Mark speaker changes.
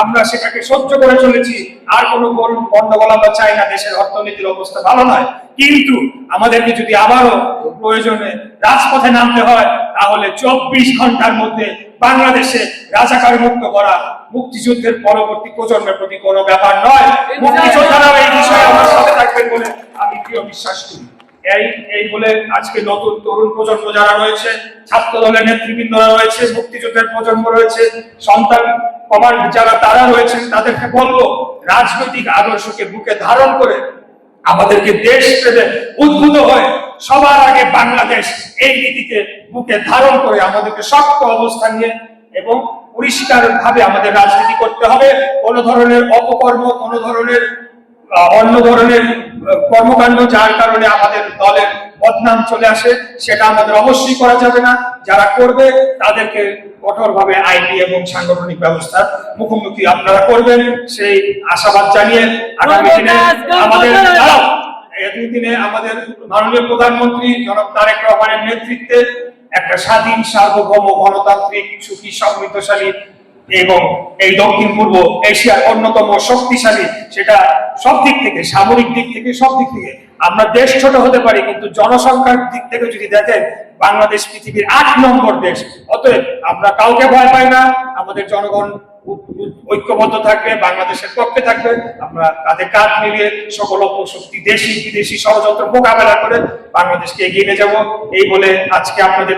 Speaker 1: আমরা সেটাকে সহ্য করে চলেছি, আর কোনো গন্ডগোল আমরা চাই না, দেশের অর্থনীতির অবস্থা ভালো নয়। কিন্তু আমাদেরকে যদি আবারও প্রয়োজনে রাজপথে নামতে হয়, তাহলে 24 ঘন্টার মধ্যে বাংলাদেশে রাজাকার মুক্ত করা মুক্তিযুদ্ধের পরবর্তী প্রজন্মের প্রতি কোনো ব্যাপার নয়। মুক্তিযোদ্ধারাও এই বিষয়ে আমার সাথে থাকবেন বলে আমি দৃঢ় বিশ্বাস করি। এই বলে আজকে নতুন তরুণ প্রজন্ম যারা রয়েছে, ছাত্র দলের নেতৃবৃন্দরা রয়েছে, মুক্তিযুদ্ধের প্রজন্ম রয়েছে, সন্তান কমান্ড যারা তারা রয়েছেন, তাদেরকে বলবো রাজনৈতিক আদর্শকে বুকে ধারণ করে আমাদেরকে দেশ প্রেমে উদ্বুদ্ধ হয়ে সবার আগে বাংলাদেশ এই নীতিকে বুকে ধারণ করে আমাদেরকে শক্ত অবস্থান নিয়ে এবং পরিষ্কার ভাবে আমাদের রাজনীতি করতে হবে। কোন ধরনের অপকর্ম, কোন ধরনের অন্য ধরনের কর্মকাণ্ড যার কারণে আমাদের দলের বদনাম চলে আসে, সেটা আমাদের অবশ্যই করা যাবে না। যারা করবে তাদেরকে কঠোরভাবে আইনি এবং সাংগঠনিক ব্যবস্থার মুখোমুখি আপনারা করবেন, সেই আশাবাদ জানিয়ে আগামী দিনে আমাদের মাননীয় প্রধানমন্ত্রী জনাব তারেক রহমানের নেতৃত্বে একটা স্বাধীন, সার্বভৌম, গণতান্ত্রিক, সুখী, সমৃদ্ধশালী এবং এই দক্ষিণ পূর্ব এশিয়ার অন্যতম শক্তিশালী, সেটা সব দিক থেকে, সামরিক দিক থেকে, সব দিক থেকে আমরা দেশ ছোট হতে পারি, কিন্তু জনসংখ্যার দিক থেকে যদি দেখেন বাংলাদেশ পৃথিবীর 8 নম্বর দেশ। অতএব আমরা কাউকে ভয় পাই না, আমাদের জনগণ ঐক্যবদ্ধ থাকবে, বাংলাদেশের পক্ষে থাকবে। আমরা কাঁধে কাঁধ মিলিয়ে সকল অপশক্তি, দেশি বিদেশি ষড়যন্ত্র মোকাবেলা করে বাংলাদেশকে এগিয়ে নিয়ে যাব। এই বলে আজকে আপনাদের